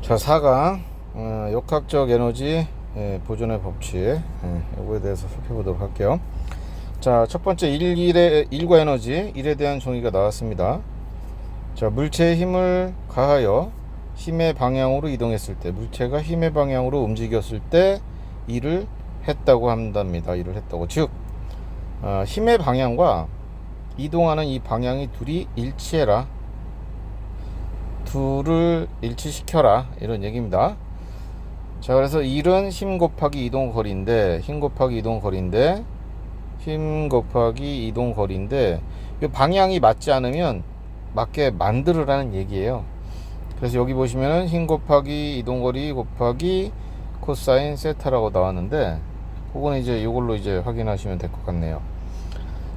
자, 4강 역학적 에너지 보존의 법칙, 요거에 대해서 살펴보도록 할게요. 자, 첫 번째 일과 에너지, 일에 대한 정의가 나왔습니다. 자, 물체의 힘을 가하여 힘의 방향으로 이동했을 때, 물체가 힘의 방향으로 움직였을 때 일을 했다고 한답니다. 일을 했다고. 즉, 힘의 방향과 이동하는 이 방향이 둘이 일치해라, 둘을 일치시켜라, 이런 얘기입니다. 자, 그래서 일은 힘 곱하기 이동 거리인데, 힘 곱하기 이동 거리인데, 이 방향이 맞지 않으면 맞게 만들으라는 얘기예요. 그래서 여기 보시면은 힘 곱하기 이동 거리 곱하기 코사인 세타라고 나왔는데, 그거는 이제 이걸로 이제 확인하시면 될 것 같네요.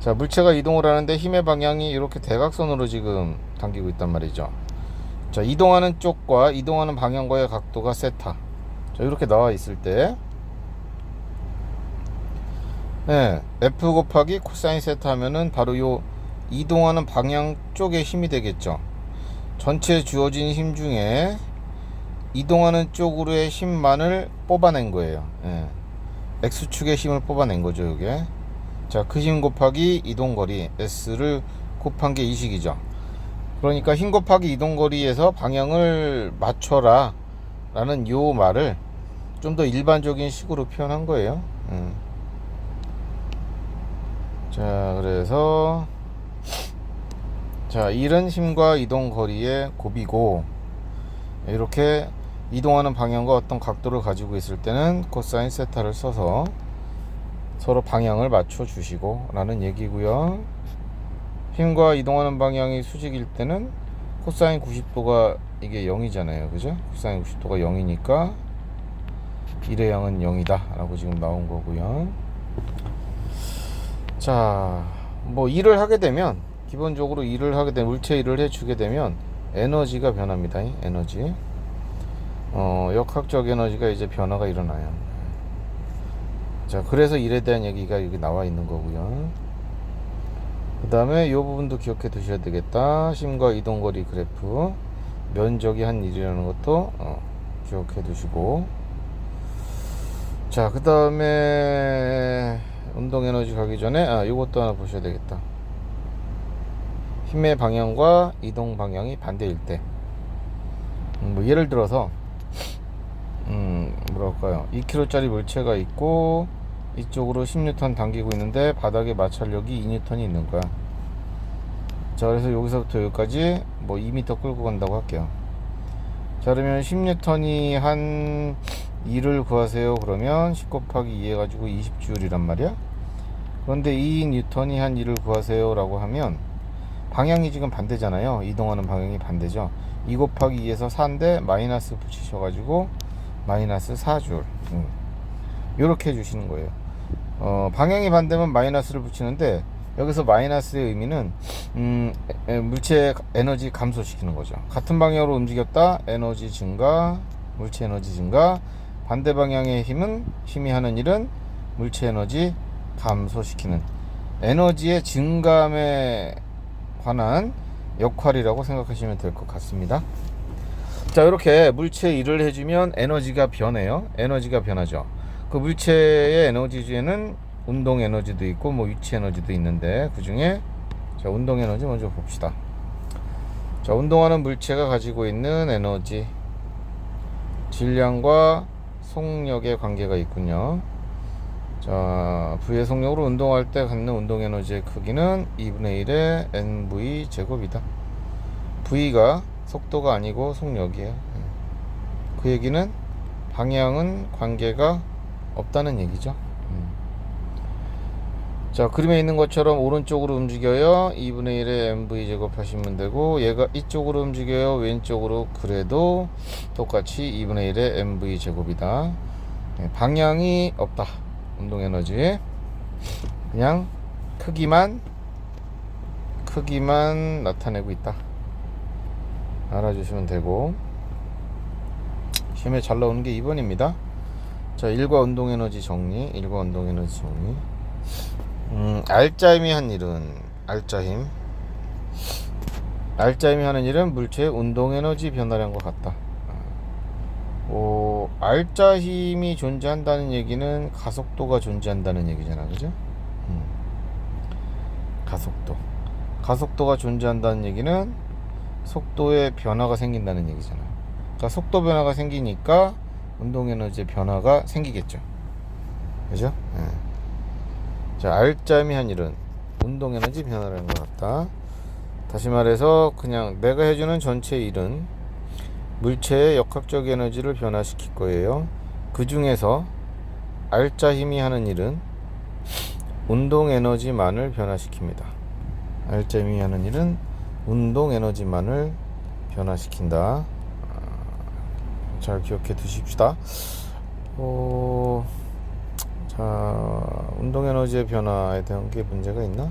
자, 물체가 이동을 하는데 힘의 방향이 이렇게 대각선으로 지금 당기고 있단 말이죠. 자, 이동하는 쪽과 이동하는 방향과의 각도가 세타. 자, 이렇게 나와 있을 때, F 곱하기 코사인 세타 하면은 바로 요 이동하는 방향 쪽에 힘이 되겠죠. 전체 주어진 힘 중에 이동하는 쪽으로의 힘만을 뽑아낸 거예요. X축의 힘을 뽑아낸 거죠, 이게. 자, 그 힘 곱하기 이동거리 S를 곱한 게 이 식이죠. 그러니까 힘 곱하기 이동거리에서 방향을 맞춰라 라는 요 말을 좀 더 일반적인 식으로 표현한 거예요. 자, 그래서 자, 일은 힘과 이동거리의 곱이고, 이렇게 이동하는 방향과 어떤 각도를 가지고 있을 때는 코사인 세타를 써서 서로 방향을 맞춰 주시고 라는 얘기고요. 힘과 이동하는 방향이 수직일 때는 코사인 90도가 이게 0이잖아요, 그죠? 코사인 90도가 0이니까 1의 양은 0이다 라고 지금 나온 거고요. 자, 뭐 일을 하게 되면, 기본적으로 일을 하게 되면, 물체 일을 해주게 되면 에너지가 변합니다. 에너지, 역학적 에너지가 이제 변화가 일어나요. 자, 그래서 일에 대한 얘기가 여기 나와 있는 거고요. 그 다음에 이 부분도 기억해 두셔야 되겠다. 힘과 이동거리 그래프, 면적이 한 일이라는 것도 기억해 두시고, 자, 그 다음에 운동 에너지 가기 전에 이것도 하나 보셔야 되겠다. 힘의 방향과 이동 방향이 반대일 때, 뭐 예를 들어서 뭐랄까요, 2kg짜리 물체가 있고 이쪽으로 10N 당기고 있는데 바닥에 마찰력이 2N이 있는 거야. 자, 그래서 여기서부터 여기까지 뭐 2m 끌고 간다고 할게요. 자, 그러면 10N이 한 2를 구하세요. 그러면 10 곱하기 2 해가지고 20J란 말이야. 그런데 2N이 한 2를 구하세요 라고 하면 방향이 지금 반대잖아요. 이동하는 방향이 반대죠. 2 곱하기 2에서 4인데 마이너스 붙이셔가지고 마이너스 4줄, 요렇게 해주시는 거예요. 방향이 반대면 마이너스를 붙이는데, 여기서 마이너스의 의미는 물체 에너지 감소시키는 거죠. 같은 방향으로 움직였다, 에너지 증가, 물체 에너지 증가. 반대 방향의 힘이 하는 일은 물체 에너지 감소시키는, 에너지의 증감에 관한 역할이라고 생각하시면 될 것 같습니다. 자, 이렇게 물체 일을 해주면 에너지가 변해요. 에너지가 변하죠. 그 물체의 에너지 중에는 운동 에너지도 있고 뭐 위치 에너지도 있는데, 그 중에 자, 운동 에너지 먼저 봅시다. 자, 운동하는 물체가 가지고 있는 에너지, 질량과 속력의 관계가 있군요. 자, V의 속력으로 운동할 때 갖는 운동 에너지의 크기는 2분의 1의 NV 제곱이다. V가 속도가 아니고 속력이에요. 그 얘기는 방향은 관계가 없다는 얘기죠. 자, 그림에 있는 것처럼 오른쪽으로 움직여요. 2분의 1의 MV 제곱 하시면 되고, 얘가 이쪽으로 움직여요. 왼쪽으로, 그래도 똑같이 2분의 1의 MV 제곱이다. 방향이 없다. 운동 에너지 그냥 크기만 나타내고 있다. 알아주시면 되고, 시험에 잘 나오는 게 2번입니다. 자, 일과 운동 에너지 정리. 알짜힘이 한 일은, 알짜힘이 하는 일은 물체의 운동 에너지 변화량과 같다. R자 힘이 존재한다는 얘기는 가속도가 존재한다는 얘기잖아, 그죠? 가속도가 존재한다는 얘기는 속도의 변화가 생긴다는 얘기잖아. 그러니까 속도 변화가 생기니까 운동 에너지의 변화가 생기겠죠, 그죠? 자, R자임이 한 일은 운동 에너지 변화라는 것 같다. 다시 말해서 그냥 내가 해주는 전체 일은 물체의 역학적 에너지를 변화시킬 거예요. 그 중에서 R자 힘이 하는 일은 운동 에너지만을 변화시킵니다. R자 힘이 하는 일은 운동 에너지만을 변화시킨다. 잘 기억해 두십시다. 자, 운동 에너지의 변화에 대한 게 문제가 있나?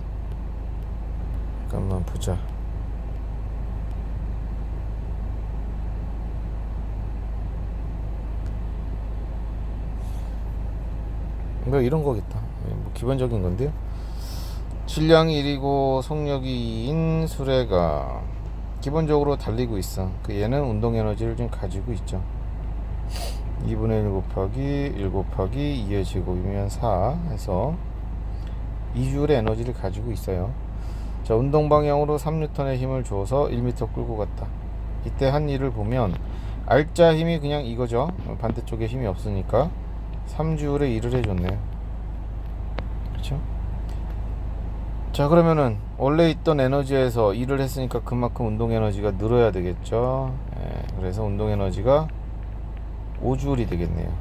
잠깐만 보자. 뭐 이런 거겠다. 뭐 기본적인 건데요. 질량이 1이고 속력이 2인 수레가 기본적으로 달리고 있어. 얘는 운동 에너지를 좀 가지고 있죠. 2분의 1 곱하기 1 곱하기 2의 제곱이면 4 해서 2줄의 에너지를 가지고 있어요. 자, 운동 방향으로 3N의 힘을 줘서 1m 끌고 갔다. 이때 한 일을 보면 R자 힘이 그냥 이거죠. 반대쪽에 힘이 없으니까 3줄에 일을 해줬네요. 그렇죠? 자, 그러면은 원래 있던 에너지에서 일을 했으니까 그만큼 운동 에너지가 늘어야 되겠죠. 그래서 운동 에너지가 5줄이 되겠네요.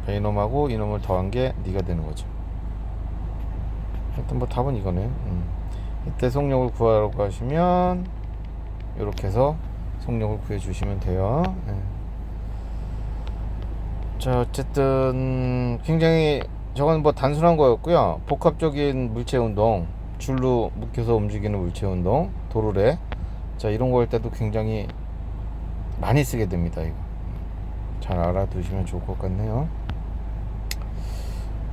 이놈하고 이놈을 더한 게 네가 되는 거죠. 일단 뭐 답은 이거네요. 이때 속력을 구하라고 하시면 이렇게 해서 속력을 구해 주시면 돼요. 자, 어쨌든 굉장히 저건 뭐 단순한 거였고요. 복합적인 물체 운동, 줄로 묶여서 움직이는 물체 운동, 도르래. 자, 이런 거 할 때도 굉장히 많이 쓰게 됩니다. 이거 잘 알아두시면 좋을 것 같네요.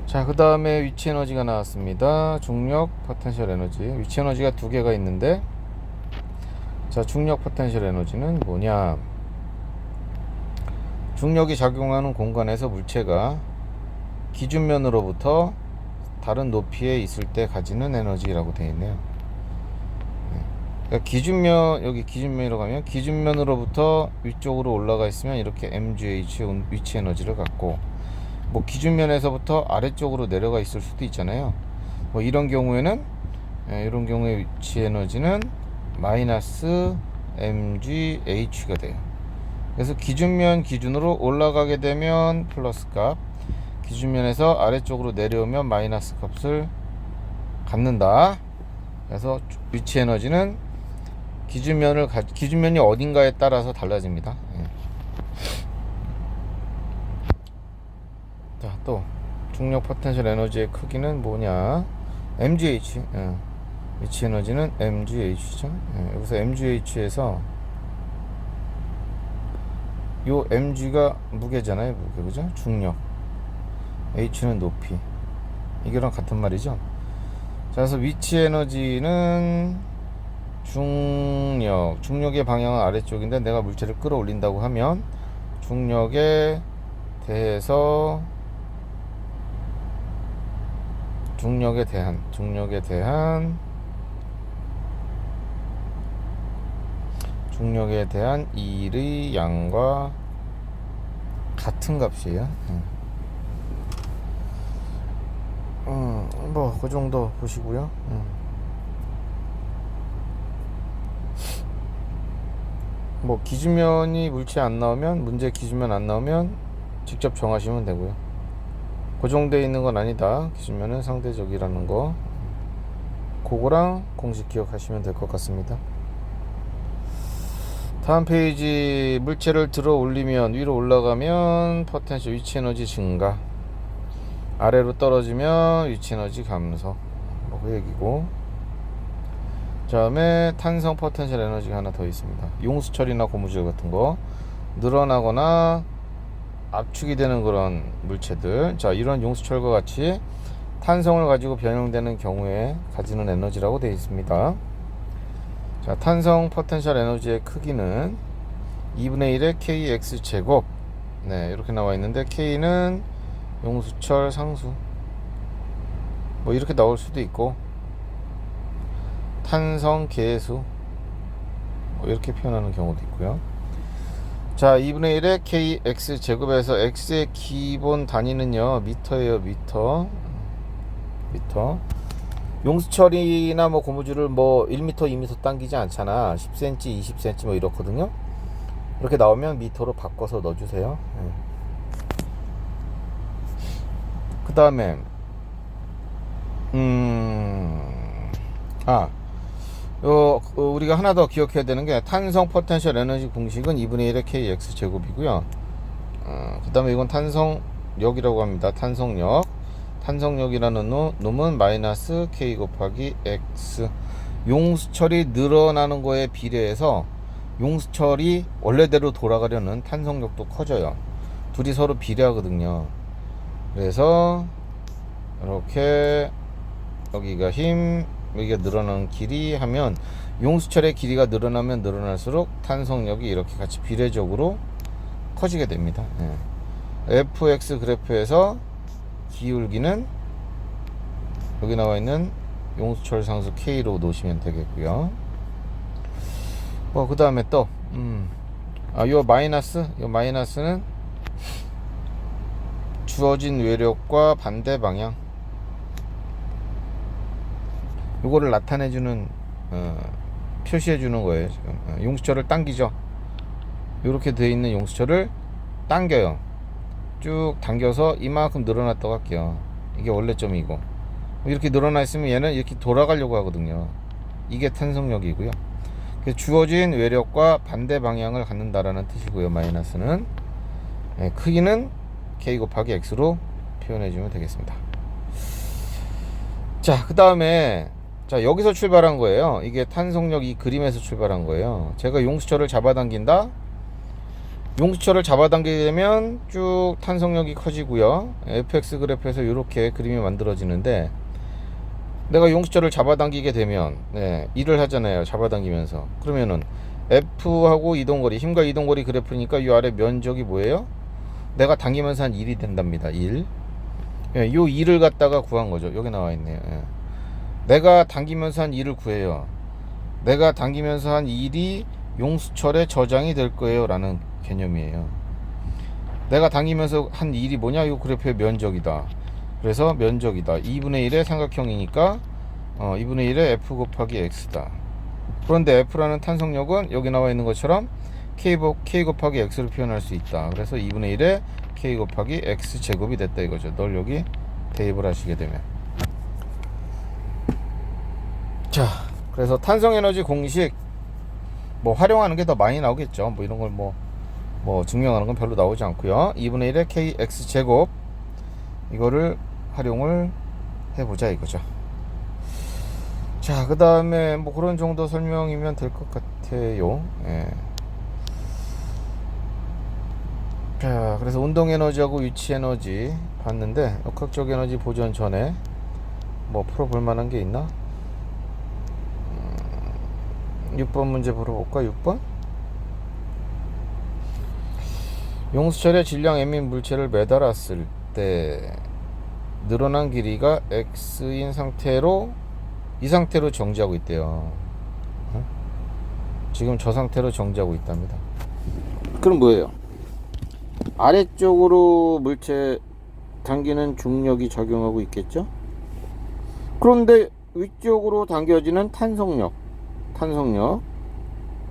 자, 그 다음에 위치 에너지가 나왔습니다. 중력, 포텐셜 에너지. 위치 에너지가 두 개가 있는데, 자, 중력 포텐셜 에너지는 뭐냐? 중력이 작용하는 공간에서 물체가 기준면으로부터 다른 높이에 있을 때 가지는 에너지라고 되어 있네요. 그러니까 기준면, 여기 기준면이라고 하면 기준면으로부터 위쪽으로 올라가 있으면 이렇게 mgh 위치 에너지를 갖고, 뭐 기준면에서부터 아래쪽으로 내려가 있을 수도 있잖아요. 뭐 이런 경우에는 이런 경우에 위치 에너지는 마이너스 mgh가 돼요. 그래서 기준면 기준으로 올라가게 되면 플러스 값, 기준면에서 아래쪽으로 내려오면 마이너스 값을 갖는다. 그래서 위치 에너지는 기준면이 어딘가에 따라서 달라집니다. 자, 또 중력 포텐셜 에너지의 크기는 뭐냐? mgh. 위치 에너지는 mgh죠. 여기서 mgh에서 요 mg가 무게잖아요. 무게, 그죠? 중력. h는 높이. 이거랑 같은 말이죠. 자, 그래서 위치 에너지는 중력의 방향은 아래쪽인데 내가 물체를 끌어올린다고 하면 중력에 대한 일의 양과 같은 값이에요. 뭐 그 정도 보시고요. 뭐 기준면이 물체 안 나오면, 문제 기준면 안 나오면 직접 정하시면 되고요. 고정되어 있는 건 아니다. 기준면은 상대적이라는 거, 그거랑 공식 기억하시면 될 것 같습니다. 다음 페이지, 물체를 들어 올리면, 위로 올라가면 포텐셜 위치 에너지 증가, 아래로 떨어지면 위치 에너지 감소, 뭐 그 얘기고. 다음에 탄성 포텐셜 에너지가 하나 더 있습니다. 용수철이나 고무줄 같은 거 늘어나거나 압축이 되는 그런 물체들, 자, 이런 용수철과 같이 탄성을 가지고 변형되는 경우에 가지는 에너지라고 되어 있습니다. 자, 탄성 포텐셜 에너지의 크기는 2분의 1의 kx 제곱 네, 이렇게 나와 있는데 K는 용수철 상수 뭐 이렇게 나올 수도 있고 탄성 계수 뭐 이렇게 표현하는 경우도 있고요. 자, 2분의 1의 kx 제곱에서 x의 기본 단위는요 미터예요. 미터. 용수철이나 뭐 고무줄을 뭐 1m 2m 당기지 않잖아. 10cm 20cm 뭐 이렇거든요. 이렇게 나오면 미터로 바꿔서 넣어주세요. 그 다음에 우리가 하나 더 기억해야 되는 게 탄성 포텐셜 에너지 공식은 2분의 1의 kx 제곱이고요. 그 다음에 이건 탄성력이라고 합니다. 탄성력이라는 놈은 마이너스 k 곱하기 x. 용수철이 늘어나는 거에 비례해서 용수철이 원래대로 돌아가려는 탄성력도 커져요. 둘이 서로 비례하거든요. 그래서 이렇게 여기가 힘, 여기가 늘어나는 길이 하면 용수철의 길이가 늘어나면 늘어날수록 탄성력이 이렇게 같이 비례적으로 커지게 됩니다. fx 그래프에서 기울기는 여기 나와 있는 용수철 상수 K로 놓으시면 되겠고요. 그 다음에 또 요 마이너스는 주어진 외력과 반대 방향, 요거를 나타내주는 표시해주는 거예요. 지금 용수철을 당기죠. 이렇게 되어 있는 용수철을 당겨요. 쭉 당겨서 이만큼 늘어났다고 할게요. 이게 원래점이고, 이렇게 늘어나 있으면 얘는 이렇게 돌아가려고 하거든요. 이게 탄성력이고요. 주어진 외력과 반대 방향을 갖는다라는 뜻이고요. 마이너스는 크기는 k 곱하기 x로 표현해주면 되겠습니다. 자, 그 다음에 여기서 출발한 거예요. 이게 탄성력 이 그림에서 출발한 거예요. 제가 용수철을 잡아당긴다. 용수철을 잡아당기게 되면 쭉 탄성력이 커지고요. fx 그래프에서 이렇게 그림이 만들어지는데, 내가 용수철을 잡아당기게 되면 일을 하잖아요. 잡아당기면서. 그러면은 F하고 이동거리, 힘과 이동거리 그래프니까 이 아래 면적이 뭐예요? 내가 당기면서 한 1이 된답니다. 1. 요 1을 갖다가 구한 거죠. 여기 나와 있네요. 내가 당기면서 한 1을 구해요. 내가 당기면서 한 1이 용수철에 저장이 될 거예요 라는 개념이에요. 내가 당기면서 한 1이 뭐냐? 이 그래프의 면적이다. 그래서 면적이다. 2분의 1의 삼각형이니까 2분의 1의 f 곱하기 x다. 그런데 f라는 탄성력은 여기 나와 있는 것처럼 k 곱하기 x로 표현할 수 있다. 그래서 2분의 1의 k 곱하기 x 제곱이 됐다 이거죠. 널 여기 대입을 하시게 되면. 자, 그래서 탄성에너지 공식 뭐 활용하는 게 더 많이 나오겠죠. 뭐 이런 걸 뭐 증명하는 건 별로 나오지 않고요. 2분의 1의 kx 제곱 이거를 활용을 해보자 이거죠. 자, 그 다음에 뭐 그런 정도 설명이면 될 것 같아요. 자, 그래서 운동 에너지하고 위치 에너지 봤는데, 역학적 에너지 보존 전에 뭐 풀어볼 만한 게 있나? 6번 문제 풀어볼까? 6번? 용수철에 질량 M인 물체를 매달았을 때 늘어난 길이가 X인 상태로 이 상태로 정지하고 있대요. 지금 저 상태로 정지하고 있답니다. 그럼 뭐예요? 아래쪽으로 물체 당기는 중력이 작용하고 있겠죠? 그런데 위쪽으로 당겨지는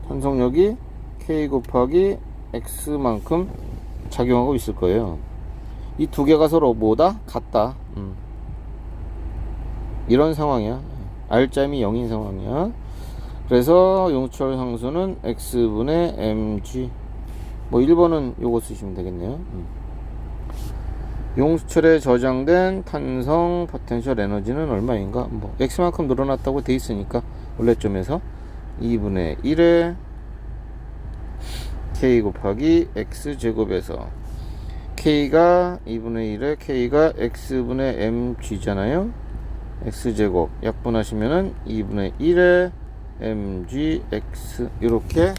탄성력이 K 곱하기 X만큼 작용하고 있을 거예요. 이 두 개가 서로 뭐다? 같다. 이런 상황이야. R점이 0인 상황이야. 그래서 용수철 상수는 X분의 mg. 뭐 1번은 요거 쓰시면 되겠네요. 용수철에 저장된 탄성 포텐셜 에너지는 얼마인가? 뭐 X만큼 늘어났다고 돼 있으니까 원래점에서 2분의 1에 K 곱하기 X 제곱에서 K가 2분의 1에 K가 X분의 mg잖아요. X제곱 약분하시면은 2분의 1에 mgx 이렇게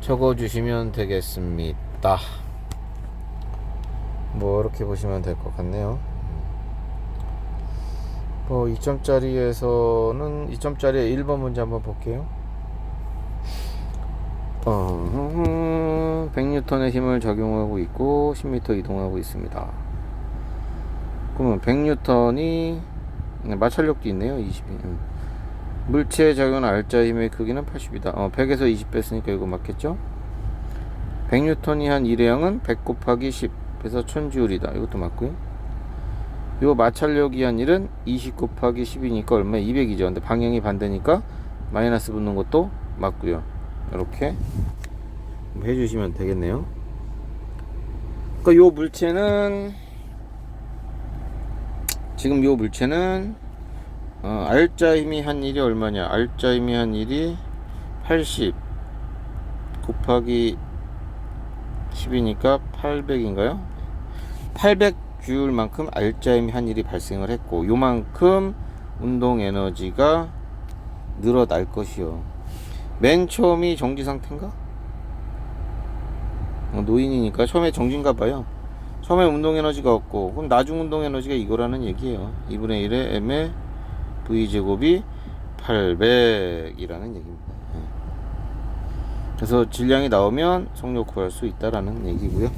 적어주시면 되겠습니다. 뭐 이렇게 보시면 될 것 같네요. 뭐 2점짜리에서는 2점짜리의 1번 문제 한번 볼게요. 100N의 힘을 작용하고 있고 10m 이동하고 있습니다. 그러면 100N이 마찰력도 있네요. 20. 물체에 작용하는 알자 힘의 크기는 80이다. 100에서 20 뺐으니까 이거 맞겠죠? 100N이 한 일회양은 100 곱하기 10 그래서 1000J이다. 이것도 맞고요. 요 마찰력이 한 일은 20 곱하기 10이니까 얼마? 200이죠. 근데 방향이 반대니까 마이너스 붙는 것도 맞고요. 이렇게 해주시면 되겠네요. 그러니까 요 물체는 지금 요 물체는 알자 힘이 한 일이 얼마냐? 알자 힘이 한 일이 80 곱하기 10이니까 800인가요? 800J만큼 알자 힘이 한 일이 발생을 했고 요만큼 운동 에너지가 늘어날 것이요. 맨 처음이 정지 상태인가? 노인이니까 처음에 정지인가 봐요. 처음에 운동 에너지가 없고 그럼 나중 운동 에너지가 이거라는 얘기예요. 2분의 1의 m의 v제곱이 800이라는 얘기입니다. 그래서 질량이 나오면 속력 구할 수 있다라는 얘기고요.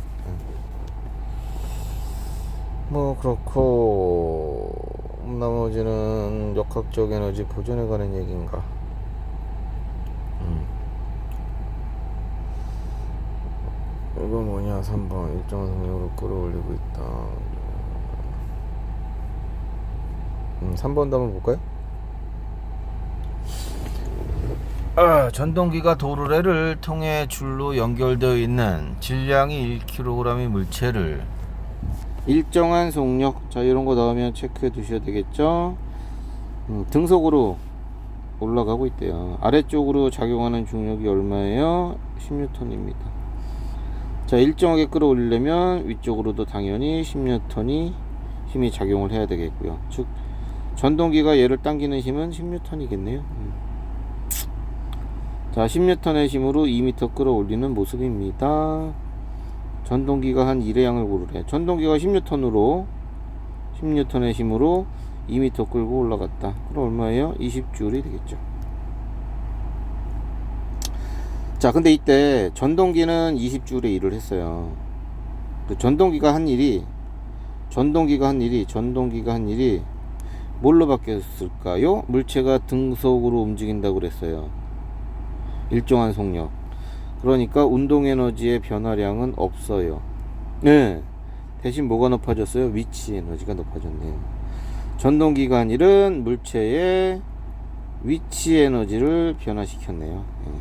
뭐 그렇고 나머지는 역학적 에너지 보존에 관한 얘기인가. 이거 뭐냐? 3번 일정한 속력으로 끌어올리고 있다. 3번도 한번 볼까요? 전동기가 도르래를 통해 줄로 연결되어 있는 질량이 1kg의 물체를 일정한 속력, 자 이런 거 나오면 체크해 두셔야 되겠죠. 등속으로 올라가고 있대요. 아래쪽으로 작용하는 중력이 얼마예요? 10N입니다. 자 일정하게 끌어올리려면 위쪽으로도 당연히 10N이 힘이 작용을 해야 되겠고요. 즉 전동기가 얘를 당기는 힘은 10N이겠네요. 자 10N의 힘으로 2m 끌어올리는 모습입니다. 전동기가 한 1회양을 고르래. 전동기가 10N으로 10N의 힘으로 2m 끌고 올라갔다. 그럼 얼마예요? 20J이 되겠죠. 자 근데 이때 전동기는 20J의 일을 했어요. 전동기가 한 일이 뭘로 바뀌었을까요? 물체가 등속으로 움직인다고 그랬어요. 일정한 속력. 그러니까 운동 에너지의 변화량은 없어요. 네. 대신 뭐가 높아졌어요? 위치 에너지가 높아졌네요. 전동기가 한 일은 물체의 위치 에너지를 변화시켰네요. 네.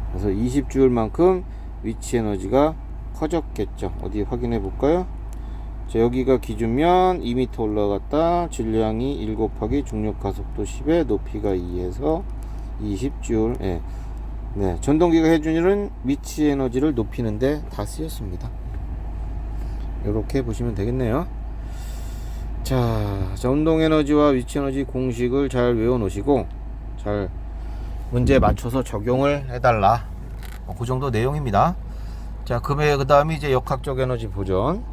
그래서 20J만큼 위치 에너지가 커졌겠죠. 어디 확인해 볼까요? 자, 여기가 기준면 2m 올라갔다. 질량이 1 곱하기 중력 가속도 10에 높이가 2에서 20J. 예. 네, 전동기가 해준 일은 위치 에너지를 높이는데 다 쓰였습니다. 이렇게 보시면 되겠네요. 자, 운동 에너지와 위치 에너지 공식을 잘 외워 놓으시고 잘 문제에 맞춰서 적용을 해달라. 그 정도 내용입니다. 자, 그 다음에 이제 역학적 에너지 보존.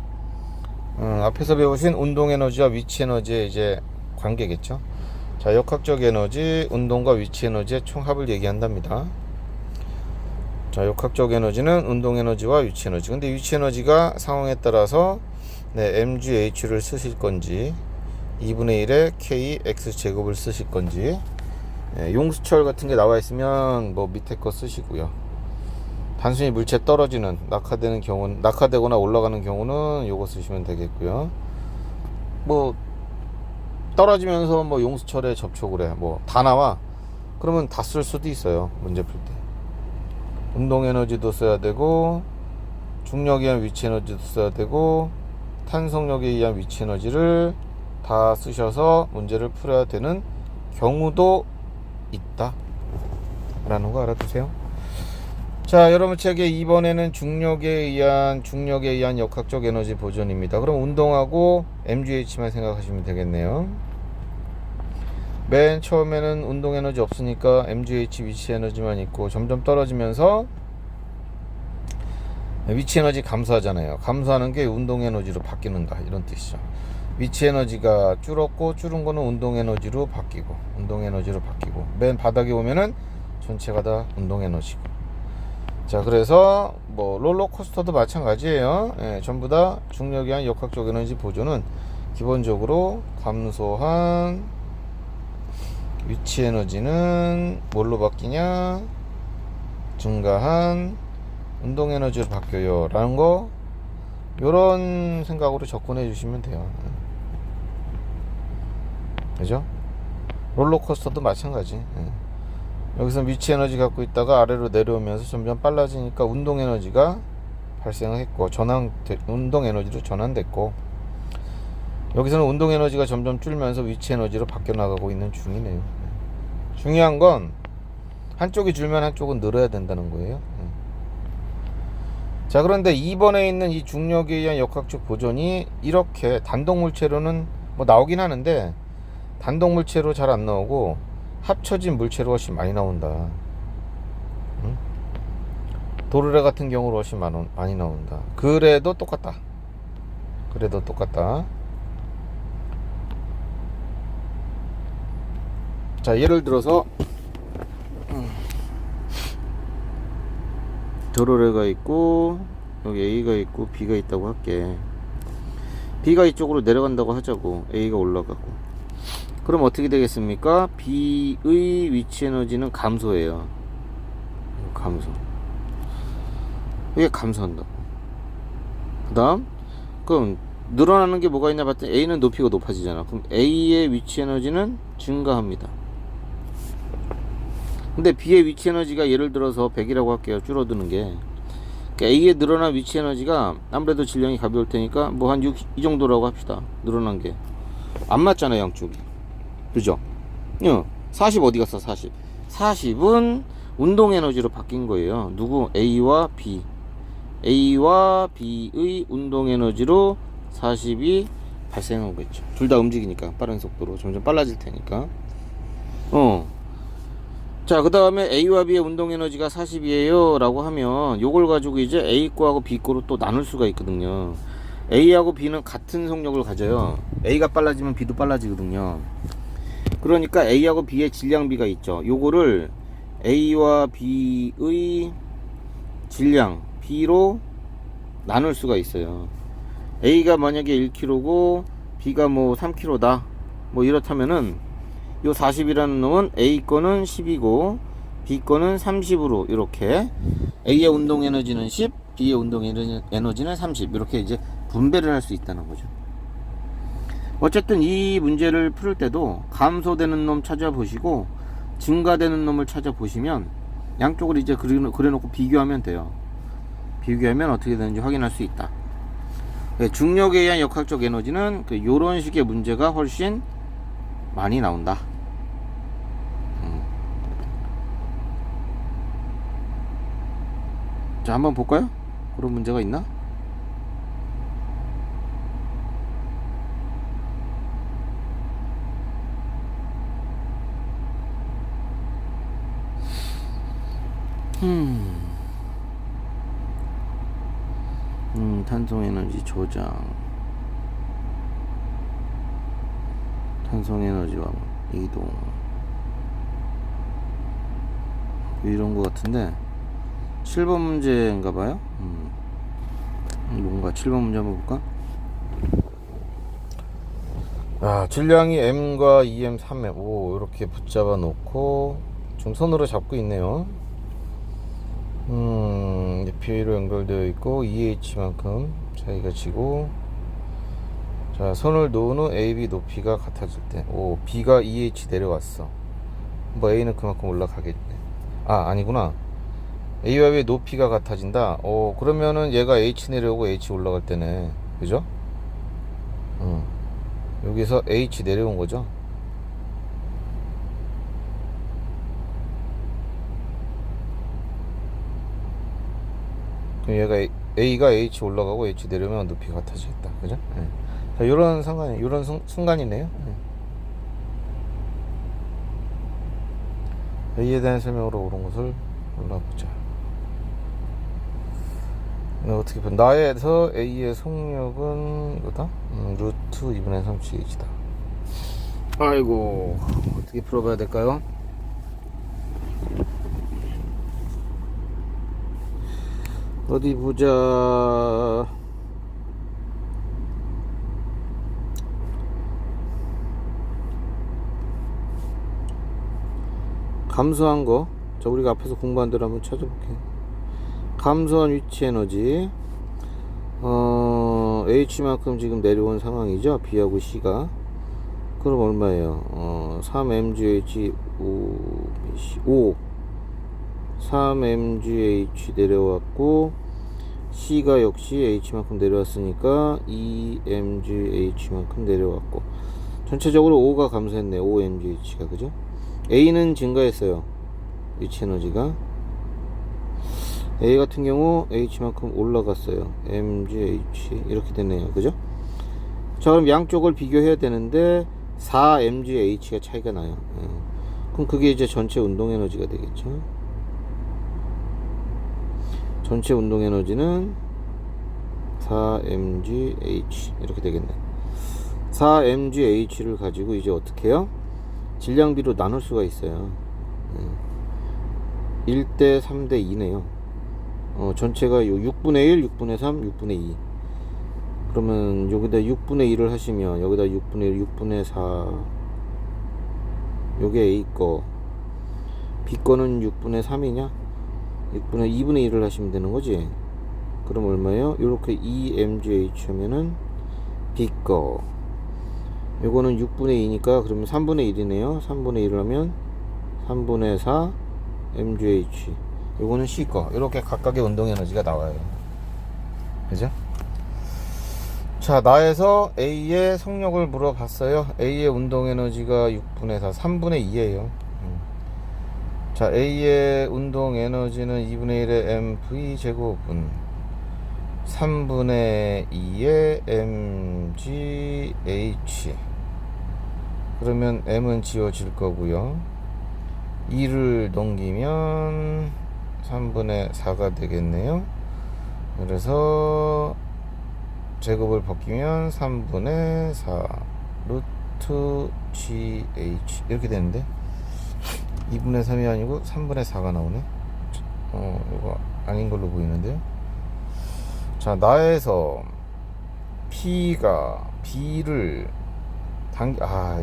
앞에서 배우신 운동 에너지와 위치 에너지의 이제 관계겠죠. 자, 역학적 에너지, 운동과 위치 에너지의 총합을 얘기한답니다. 자, 역학적 에너지는 운동 에너지와 위치 에너지. 근데 위치 에너지가 상황에 따라서 mgh를 쓰실 건지 2분의 1의 kx 제곱을 쓰실 건지 용수철 같은 게 나와 있으면 뭐 밑에 거 쓰시고요. 단순히 물체 떨어지는 낙하되는 경우는 낙하되거나 올라가는 경우는 요거 쓰시면 되겠고요. 뭐 떨어지면서 뭐 용수철에 접촉을 해 뭐 다 나와 그러면 다 쓸 수도 있어요. 문제 풀 때 운동 에너지도 써야 되고 중력에 의한 위치 에너지도 써야 되고 탄속력에 의한 위치 에너지를 다 쓰셔서 문제를 풀어야 되는 경우도 있다 라는 거 알아두세요. 자, 여러분 책에 2번에는 중력에 의한 역학적 에너지 보존입니다. 그럼 운동하고 mgh만 생각하시면 되겠네요. 맨 처음에는 운동 에너지 없으니까 mgh 위치 에너지만 있고 점점 떨어지면서 위치 에너지 감소하잖아요. 감소하는 게 운동 에너지로 바뀌는다 이런 뜻이죠. 위치 에너지가 줄었고 줄은 거는 운동 에너지로 바뀌고 맨 바닥에 오면은 전체가 다 운동 에너지고. 자, 그래서 뭐 롤러코스터도 마찬가지예요. 예, 전부 다 중력에 의한 역학적 에너지 보존은 기본적으로 감소한 위치 에너지는 뭘로 바뀌냐, 증가한 운동 에너지로 바뀌어요 라는 거, 요런 생각으로 접근해 주시면 돼요. 그죠? 롤러코스터도 마찬가지. 여기서 위치 에너지 갖고 있다가 아래로 내려오면서 점점 빨라지니까 운동 에너지가 발생했고 운동 에너지로 전환됐고, 여기서는 운동 에너지가 점점 줄면서 위치 에너지로 바뀌어 나가고 있는 중이네요. 중요한 건 한쪽이 줄면 한쪽은 늘어야 된다는 거예요. 자, 그런데 2번에 있는 이 중력에 의한 역학적 보존이 이렇게 단독 물체로는 뭐 나오긴 하는데 단독 물체로 잘 안 나오고 합쳐진 물체로 훨씬 많이 나온다. 도르래 같은 경우로 훨씬 많이 나온다. 그래도 똑같다. 자, 예를 들어서 도르래가 있고 여기 A가 있고 B가 있다고 할게. B가 이쪽으로 내려간다고 하자고. A가 올라가고. 그럼 어떻게 되겠습니까? B의 위치 에너지는 감소해요. 감소. 이게 감소한다고. 그 다음, 그럼 늘어나는 게 뭐가 있냐 봤더니 A는 높이가 높아지잖아. 그럼 A의 위치 에너지는 증가합니다. 근데 B의 위치 에너지가 예를 들어서 100이라고 할게요. 줄어드는 게. 그러니까 A의 늘어난 위치 에너지가 아무래도 질량이 가벼울 테니까 뭐 한 6, 이 정도라고 합시다. 늘어난 게. 안 맞잖아, 양쪽이. 그죠? 40 어디 갔어, 40. 40은 운동 에너지로 바뀐 거예요. 누구? A와 B. A와 B의 운동 에너지로 40이 발생하겠죠. 둘 다 움직이니까 빠른 속도로 점점 빨라질 테니까. 자, 그 다음에 A와 B의 운동 에너지가 40이에요 라고 하면 요걸 가지고 이제 A 거하고 B 거로 또 나눌 수가 있거든요. A하고 B는 같은 속력을 가져요. A가 빨라지면 B도 빨라지거든요. 그러니까 A하고 B의 질량비가 있죠. 요거를 A와 B의 질량 B로 나눌 수가 있어요. A가 만약에 1kg고 B가 뭐 3kg다 뭐 이렇다면은 요 40이라는 놈은 A 거는 10이고 B 거는 30으로 이렇게 A의 운동 에너지는 10, B의 운동 에너지는 30 이렇게 이제 분배를 할 수 있다는 거죠. 어쨌든 이 문제를 풀 때도 감소되는 놈 찾아보시고 증가되는 놈을 찾아보시면 양쪽을 이제 그려놓고 비교하면 돼요. 비교하면 어떻게 되는지 확인할 수 있다. 중력에 의한 역학적 에너지는 요런 식의 문제가 훨씬 많이 나온다. 자, 한번 볼까요? 그런 문제가 있나? 탄성 에너지 저장, 탄성 에너지와 이동, 이런 거 같은데 7번 문제인가 봐요. 뭔가 7번 문제 한번 볼까? 질량이 M과 2M, 3M 오 이렇게 붙잡아 놓고 좀 손으로 잡고 있네요. P로 연결되어 있고 EH만큼 차이가 지고, 자, 선을 놓은 후 AB 높이가 같아질 때, B가 EH 내려왔어. 뭐 A는 그만큼 올라가겠네. 아니구나. A와 B의 높이가 같아진다. 그러면은 얘가 H 내려오고 H 올라갈 때네. 그죠? 여기서 H 내려온 거죠. 그럼 얘가 A가 H 올라가고 H 내려오면 높이가 같아지겠다. 그죠? 네. 자, 요런 순간이네요. A에 대한 설명으로 옳은 것을 골라보자. 어떻게 보 나에서 A의 속력은 이거다? 루트 2분의 3CH다. 아이고, 어떻게 풀어봐야 될까요? 어디 보자. 감소한 거, 자, 우리가 앞에서 공부한 대로 한번 찾아볼게요. 감소한 위치 에너지, H만큼 지금 내려온 상황이죠. B하고 C가. 그럼 얼마예요? 3mgh 5 3mgh 내려왔고, C가 역시 H만큼 내려왔으니까 2mgh만큼 내려왔고, 전체적으로 5가 감소했네. 5mgh가. 그죠? A는 증가했어요. 위치 에너지가. A 같은 경우 H만큼 올라갔어요. mgh 이렇게 되네요. 그죠? 자, 그럼 양쪽을 비교해야 되는데 4mgh가 차이가 나요. 그럼 그게 이제 전체 운동 에너지가 되겠죠. 전체 운동 에너지는 4mgh 이렇게 되겠네. 4mgh를 가지고 이제 어떻게 해요? 질량비로 나눌 수가 있어요. 1대 3대 2네요. 전체가 요 6분의 1, 6분의 3, 6분의 2. 그러면 여기다 6분의 1을 하시면 여기다 6분의 1, 6분의 4. 요게 A 거. B 거는 6분의 3이냐? 6분의 2분의 1을 하시면 되는 거지. 그럼 얼마예요? 요렇게 2mgh 하면은 B 거. 요거는 6분의 2니까 그러면 3분의 1이네요. 3분의 1을 하면 3분의 4 mgh. 요거는 C 거. 이렇게 각각의 운동 에너지가 나와요. 그죠? 자, 나에서 A의 속력을 물어봤어요. A의 운동 에너지가 6분의 4, 3분의 2예요. 자, A의 운동 에너지는 2분의 1의 mv 제곱은 3분의 2의 mgh. 그러면 m은 지워질 거고요. 2를 넘기면 3분의 4가 되겠네요. 그래서 제곱을 벗기면 3분의 4 루트 gh 이렇게 되는데 2분의 3이 아니고 3분의 4가 나오네. 이거 아닌 걸로 보이는데요. 자, 나에서 P가 B를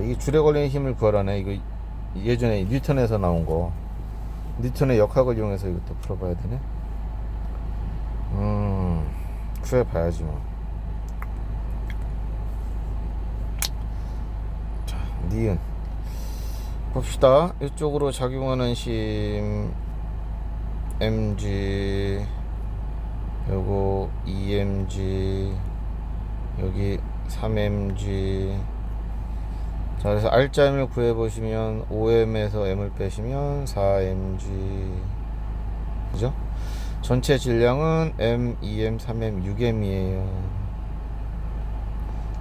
이게 줄에 걸리는 힘을 구하라네. 이거 예전에 뉴턴에서 나온 거. 뉴턴의 역학을 이용해서 이것도 풀어봐야 되네. 구해봐야지 뭐. 자, 니은 봅시다. 이쪽으로 작용하는 힘 mg, 요거 2mg, 여기 3mg. 자, 그래서 R자임을 구해보시면 5m에서 m을 빼시면 4mg. 그죠? 전체 질량은 m, 2m, 3m, 6m이에요.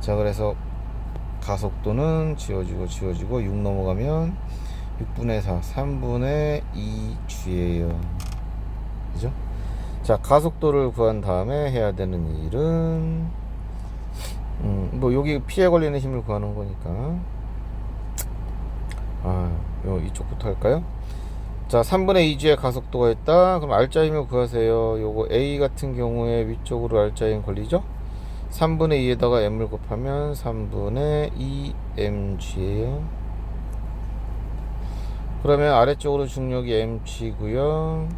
자, 그래서 가속도는 지워지고 6 넘어가면 6분의 4, 3분의 2g예요. 그죠? 자, 가속도를 구한 다음에 해야 되는 일은 뭐 여기 P에 걸리는 힘을 구하는 거니까 이쪽부터 할까요? 자, 3분의 2g의 가속도가 있다. 그럼 R자 힘을 구하세요. 요거 A 같은 경우에 위쪽으로 R자 힘 걸리죠? 3분의 2에다가 m을 곱하면 3분의 2mg예요. 그러면 아래쪽으로 중력이 mg고요.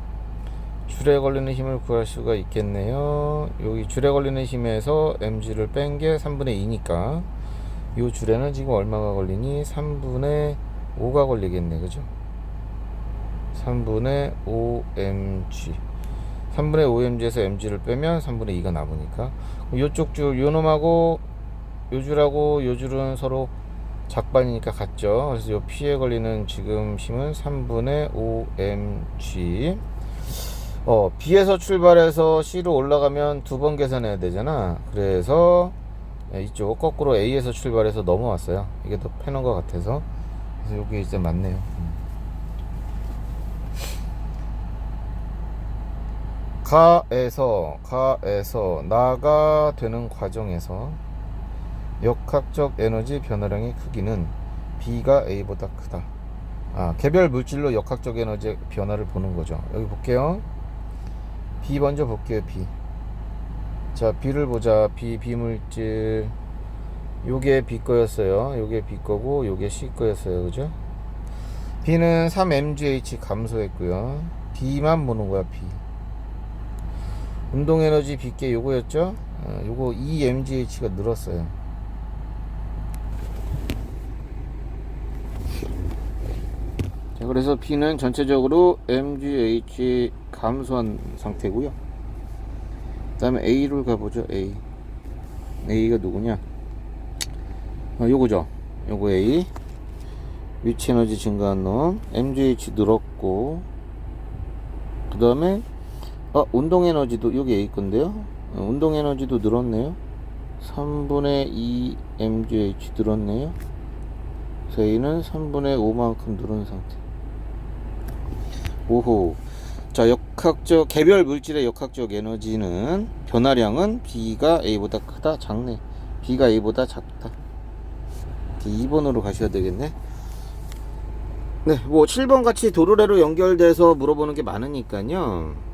줄에 걸리는 힘을 구할 수가 있겠네요. 여기 줄에 걸리는 힘에서 mg를 뺀 게 3분의 2니까 이 줄에는 지금 얼마가 걸리니? 3분의 5가 걸리겠네. 그죠? 3분의 5mg. 3분의 5mg에서 mg를 빼면 3분의 2가 남으니까 요쪽 줄, 요 놈하고 요 줄하고 요 줄은 서로 작반이니까 같죠. 그래서 요 P에 걸리는 지금 힘은 3분의 5mg. B에서 출발해서 C로 올라가면 두 번 계산해야 되잖아. 그래서 이쪽 거꾸로 A에서 출발해서 넘어왔어요. 이게 더 패는 것 같아서. 그래서 요게 이제 맞네요. 가에서 나가 되는 과정에서 역학적 에너지 변화량의 크기는 B가 A보다 크다. 개별 물질로 역학적 에너지 변화를 보는 거죠. 여기 볼게요. B 먼저 볼게요. B. 자, B를 보자. B 물질. 요게 B 거였어요. 요게 B 거고 요게 C 거였어요. 그죠? B는 3mgh 감소했고요. B만 보는 거야. B. 운동 에너지 B께 요거였죠? 요거 2mgh가 늘었어요. 자, 그래서 B는 전체적으로 mgh 감소한 상태고요. 그 다음에 A를 가보죠. A가 누구냐? 요거죠. 요거 A. 위치 에너지 증가한 놈. mgh 늘었고, 그 다음에 운동 에너지도 여기 A 건데요. 운동 에너지도 늘었네요. 3분의 2 mgh 늘었네요. 그래서 A는 3분의 5만큼 늘은 상태. 오호. 자, 개별 물질의 역학적 에너지는 변화량은 B가 A보다 크다, 작네. B가 A보다 작다. 2번으로 가셔야 되겠네. 네, 뭐 7번 같이 도르래로 연결돼서 물어보는 게 많으니까요.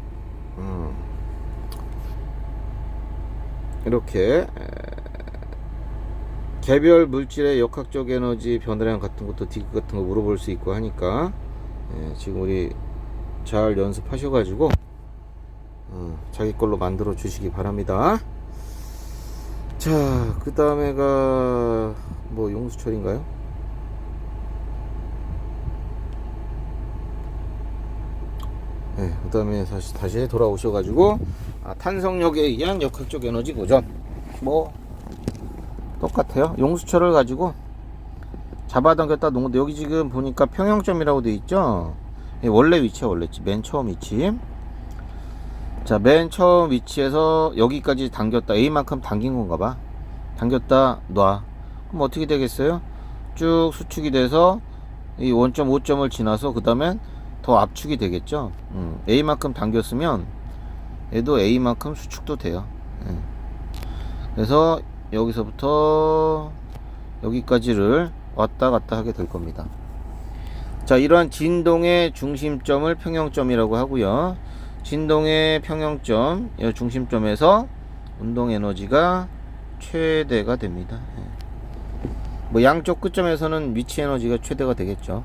이렇게 개별 물질의 역학적 에너지 변화량 같은 것도 디귿 같은 거 물어볼 수 있고 하니까 지금 우리 잘 연습하셔가지고 자기 걸로 만들어 주시기 바랍니다. 자, 그 다음에가 뭐 용수철인가요? 네, 그 다음에 다시 돌아오셔가지고 탄성력에 의한 역학적 에너지 보전. 뭐 똑같아요. 용수철을 가지고 잡아당겼다 놓은 건데, 여기 지금 보니까 평형점이라고 되어 있죠. 원래 위치야, 맨 처음 위치. 자, 맨 처음 위치에서 여기까지 당겼다. A만큼 당긴 건가 봐. 당겼다 놔. 그럼 어떻게 되겠어요? 쭉 수축이 돼서 이 원점 5점을 지나서 그 다음엔 더 압축이 되겠죠. A만큼 당겼으면 얘도 A만큼 수축도 돼요. 그래서 여기서부터 여기까지를 왔다 갔다 하게 될 겁니다. 자, 이러한 진동의 중심점을 평형점이라고 하고요. 진동의 평형점, 이 중심점에서 운동 에너지가 최대가 됩니다. 뭐 양쪽 끝점에서는 위치 에너지가 최대가 되겠죠.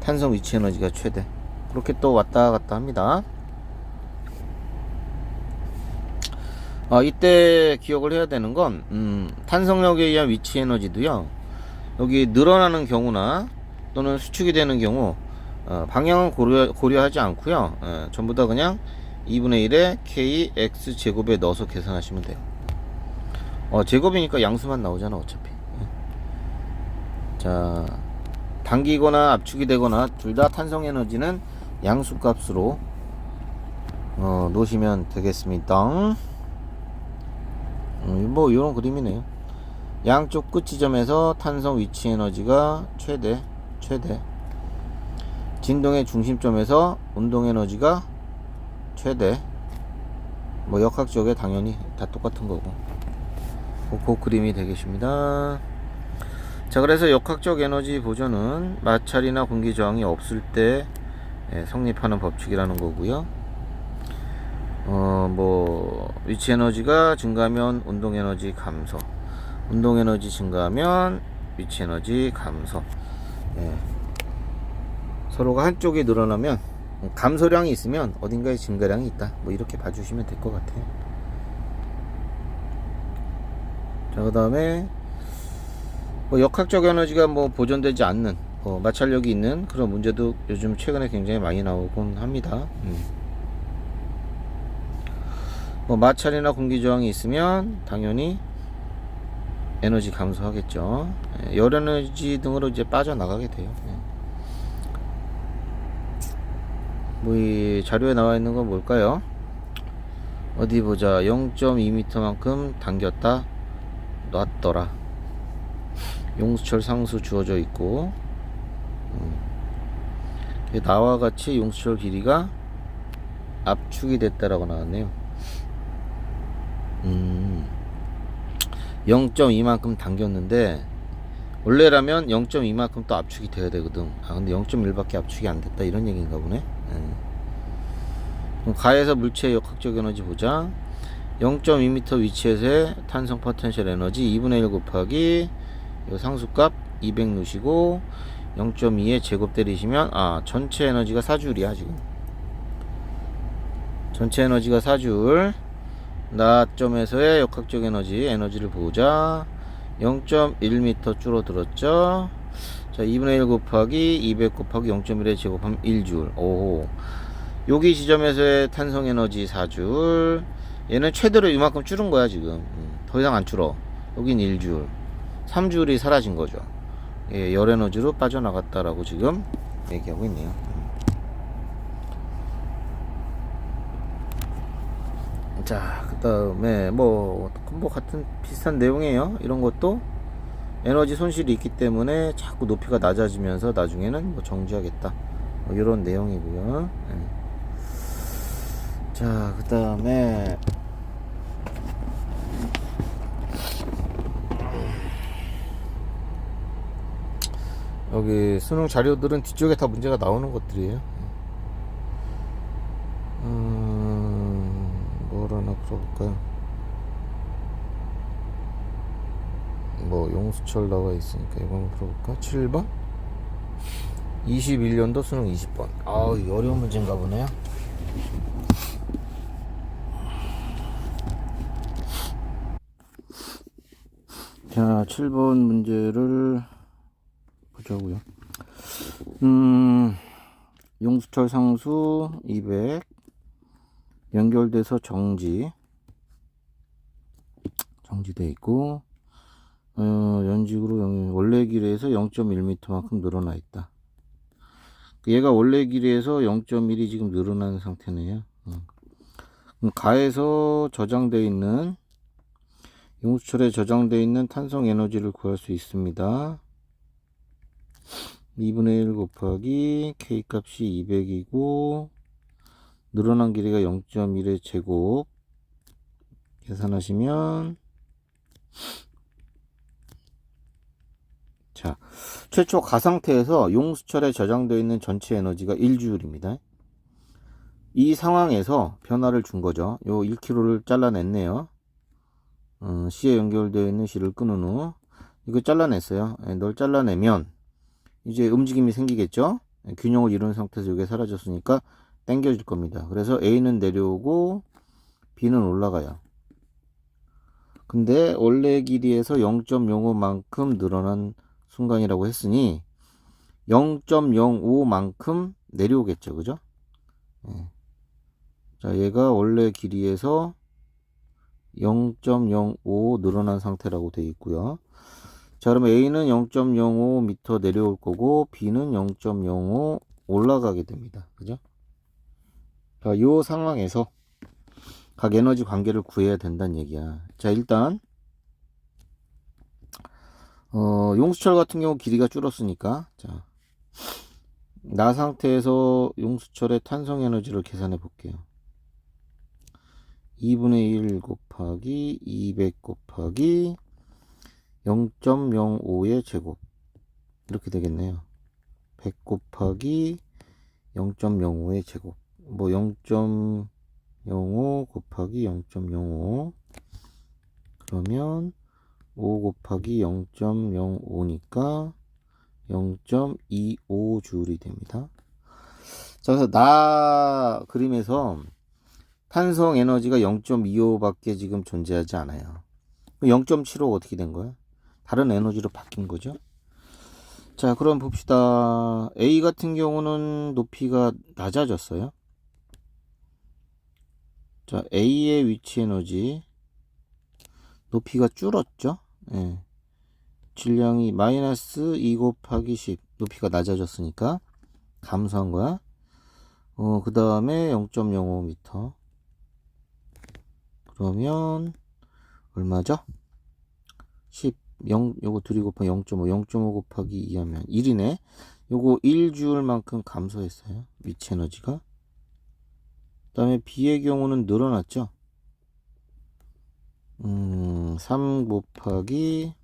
탄성 위치 에너지가 최대. 그렇게 또 왔다 갔다 합니다. 이때 기억을 해야 되는 건 탄성력에 의한 위치 에너지도요, 여기 늘어나는 경우나 또는 수축이 되는 경우 방향은 고려하지 않고요, 전부 다 그냥 2분의 1에 kx 제곱에 넣어서 계산하시면 돼요. 제곱이니까 양수만 나오잖아 어차피. 자, 당기거나 압축이 되거나 둘 다 탄성 에너지는 양수 값으로 놓으시면 되겠습니다. 뭐 이런 그림이네요. 양쪽 끝 지점에서 탄성 위치 에너지가 최대. 진동의 중심점에서 운동 에너지가 최대. 뭐 역학적에 당연히 다 똑같은 거고. 그 그림이 되겠습니다. 자, 그래서 역학적 에너지 보존은 마찰이나 공기 저항이 없을 때 성립하는 법칙이라는 거고요. 뭐 위치 에너지가 증가하면 운동 에너지 감소, 운동 에너지 증가하면 위치 에너지 감소. 서로가 한쪽이 늘어나면 감소량이 있으면 어딘가에 증가량이 있다. 뭐 이렇게 봐주시면 될 것 같아요. 자, 그 다음에 뭐 역학적 에너지가 뭐 보존되지 않는 마찰력이 있는 그런 문제도 요즘 최근에 굉장히 많이 나오곤 합니다. 뭐 마찰이나 공기 저항이 있으면 당연히 에너지 감소하겠죠. 열 에너지 등으로 이제 빠져나가게 돼요. 뭐 이 자료에 나와 있는 건 뭘까요? 어디 보자. 0.2m만큼 당겼다 놨더라. 용수철 상수 주어져 있고, 나와 같이 용수철 길이가 압축이 됐다라고 나왔네요. 0.2만큼 당겼는데 원래라면 0.2만큼 또 압축이 돼야 되거든. 근데 0.1밖에 압축이 안 됐다 이런 얘기인가 보네. 그럼 가에서 물체의 역학적 에너지 보자. 0.2m 위치에서의 탄성 포텐셜 에너지 2분의 1 곱하기 이 상수값 200 넣으시고 0.2에 제곱 때리시면 전체 에너지가 4줄이야 지금. 전체 에너지가 4줄. 나점에서의 역학적 에너지를 보자. 0.1m 줄어들었죠. 자, 2분의 1 곱하기 200 곱하기 0.1에 제곱하면 1줄. 오, 여기 지점에서의 탄성 에너지 4줄. 얘는 최대로 이만큼 줄은 거야 지금. 더 이상 안 줄어. 여긴 1줄. 3줄이 사라진 거죠. 예, 열 에너지로 빠져나갔다라고 지금 얘기하고 있네요. 자, 그 다음에 뭐 같은 비슷한 내용이에요. 이런 것도 에너지 손실이 있기 때문에 자꾸 높이가 낮아지면서 나중에는 뭐 정지하겠다, 이런 내용이고요. 자, 그 다음에 여기 수능 자료들은 뒤쪽에 다 문제가 나오는 것들이에요. 뭘 하나 풀어볼까요? 뭐 용수철 나와 있으니까 이거 한번 풀어볼까? 7번? 21년도 수능 20번. 어려운 문제인가 보네요. 자, 7번 문제를 보자고요. 용수철 상수 200 연결돼서 정지돼 있고, 연직으로 원래 길이에서 0.1m만큼 늘어나 있다. 얘가 원래 길이에서 0.1이 지금 늘어난 상태네요. 그럼 가에서 저장되어 있는 용수철에 저장되어 있는 탄성 에너지를 구할 수 있습니다. 2분의 1 곱하기 K 값이 200이고 늘어난 길이가 0.1의 제곱 계산하시면, 자, 최초 가상태에서 용수철에 저장되어 있는 전체 에너지가 1J입니다. 이 상황에서 변화를 준 거죠. 요 1kg를 잘라냈네요. C에 연결되어 있는 C를 끊은 후 이거 잘라냈어요. 널 잘라내면 이제 움직임이 생기겠죠. 균형을 이룬 상태에서 이게 사라졌으니까 당겨질 겁니다. 그래서 A는 내려오고 B는 올라가요. 근데 원래 길이에서 0.05만큼 늘어난 순간이라고 했으니 0.05만큼 내려오겠죠, 그죠? 자, 얘가 원래 길이에서 0.05 늘어난 상태라고 되어 있고요. 자, 그러면 A는 0.05m 내려올 거고 B는 0.05 올라가게 됩니다. 그죠? 자, 이 상황에서 각 에너지 관계를 구해야 된다는 얘기야. 자, 일단 용수철 같은 경우 길이가 줄었으니까, 자, 나 상태에서 용수철의 탄성 에너지를 계산해 볼게요. 2분의 1 곱하기 200 곱하기 0.05의 제곱 이렇게 되겠네요. 100 곱하기 0.05의 제곱, 뭐 0.05 곱하기 0.05 그러면 5 곱하기 0.05니까 0.25줄이 됩니다. 자, 그래서 나 그림에서 탄성 에너지가 0.25밖에 지금 존재하지 않아요. 0.75 어떻게 된 거야? 다른 에너지로 바뀐 거죠. 자, 그럼 봅시다. A 같은 경우는 높이가 낮아졌어요. 자, A의 위치 에너지 높이가 줄었죠. 예. 질량이 마이너스 2 곱하기 10, 높이가 낮아졌으니까 감소한 거야. 그 다음에 0.05m. 그러면 얼마죠? 10, 0, 요거 둘이 곱하기 0.5, 0.5 곱하기 2 하면 1이네. 요거 1J만큼 감소했어요. 위치 에너지가. 다음에 B의 경우는 늘어났죠. 3 곱하기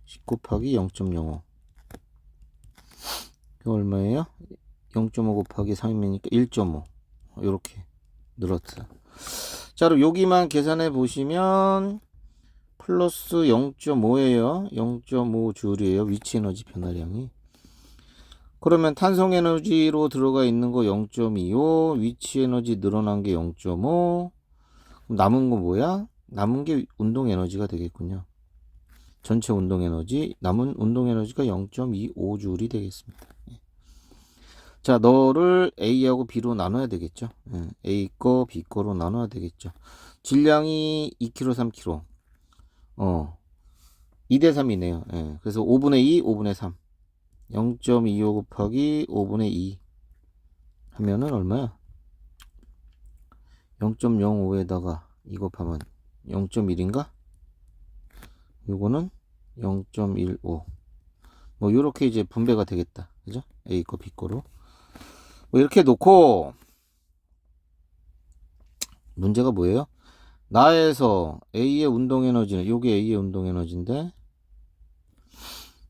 10 곱하기 0.05. 그 얼마예요? 0.5 곱하기 3이니까 1.5. 이렇게 늘었어요. 자, 그럼 여기만 계산해 보시면 플러스 0.5예요. 0.5 줄이에요. 위치 에너지 변화량이. 그러면 탄성 에너지로 들어가 있는 거 0.25, 위치 에너지 늘어난 게 0.5. 남은 거 뭐야? 남은 게 운동 에너지가 되겠군요. 전체 운동 에너지, 남은 운동 에너지가 0.25줄이 되겠습니다. 자, 너를 A하고 B로 나눠야 되겠죠. A 거, B 거로 나눠야 되겠죠. 질량이 2kg, 3kg. 2대 3이네요. 그래서 5분의 2, 5분의 3. 0.25 곱하기 5분의 2 하면은 얼마야? 0.05에다가 2 곱하면 0.1인가? 요거는 0.15. 뭐 요렇게 이제 분배가 되겠다. 그죠? A 거, B 거로. 뭐 이렇게 놓고 문제가 뭐예요? 나에서 A의 운동 에너지는 요게 A의 운동 에너지인데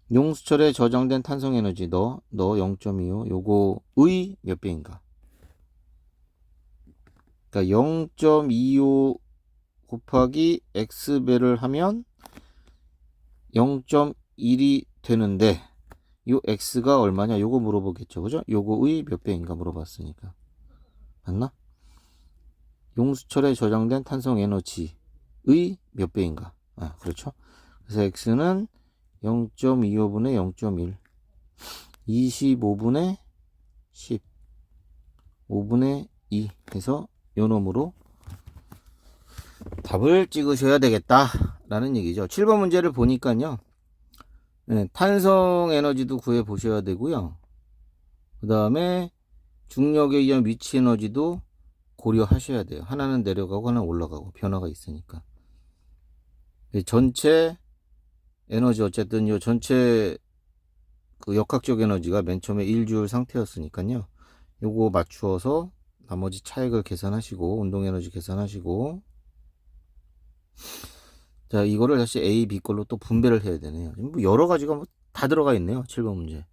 용수철에 저장된 탄성 에너지 너 0.25 요거의 몇 배인가? 그러니까 0.25 곱하기 x배를 하면 0.1이 되는데 요 x가 얼마냐 요거 물어보겠죠. 그죠? 요거의 몇 배인가 물어봤으니까. 맞나? 용수철에 저장된 탄성 에너지의 몇 배인가? 아, 그렇죠. 그래서 x는 0.25분의 0.1 25분의 10 5분의 2 해서 요 놈으로 답을 찍으셔야 되겠다 라는 얘기죠. 7번 문제를 보니까요, 탄성 에너지도 구해 보셔야 되고요, 그 다음에 중력에 의한 위치 에너지도 고려하셔야 돼요. 하나는 내려가고 하나는 올라가고 변화가 있으니까. 전체 에너지 어쨌든 요 전체 그 역학적 에너지가 맨 처음에 1줄 상태였으니까요, 요거 맞추어서 나머지 차액을 계산하시고 운동 에너지 계산하시고, 자, 이거를 다시 A, B 걸로 또 분배를 해야 되네요. 뭐 여러 가지가 뭐 다 들어가 있네요. 7번 문제.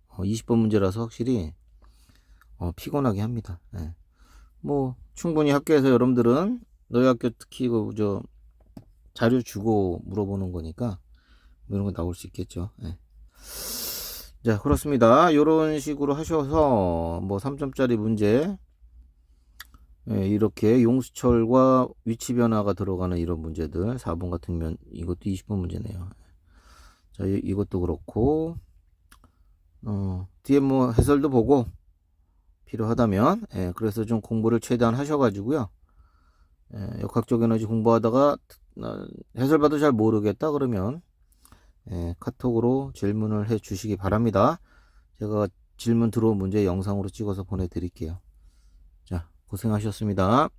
20번 문제라서 확실히 피곤하게 합니다. 뭐 충분히 학교에서 여러분들은 너희 학교 특히 저 자료 주고 물어보는 거니까 이런 거 나올 수 있겠죠. 자, 그렇습니다. 이런 식으로 하셔서 뭐 3점짜리 문제, 이렇게 용수철과 위치 변화가 들어가는 이런 문제들 4번 같은 면 이것도 20번 문제네요. 자, 이것도 그렇고 뒤에 뭐 해설도 보고 필요하다면, 그래서 좀 공부를 최대한 하셔가지고요, 역학적 에너지 공부하다가 해설 봐도 잘 모르겠다 그러면 카톡으로 질문을 해 주시기 바랍니다. 제가 질문 들어온 문제 영상으로 찍어서 보내드릴게요. 자, 고생하셨습니다.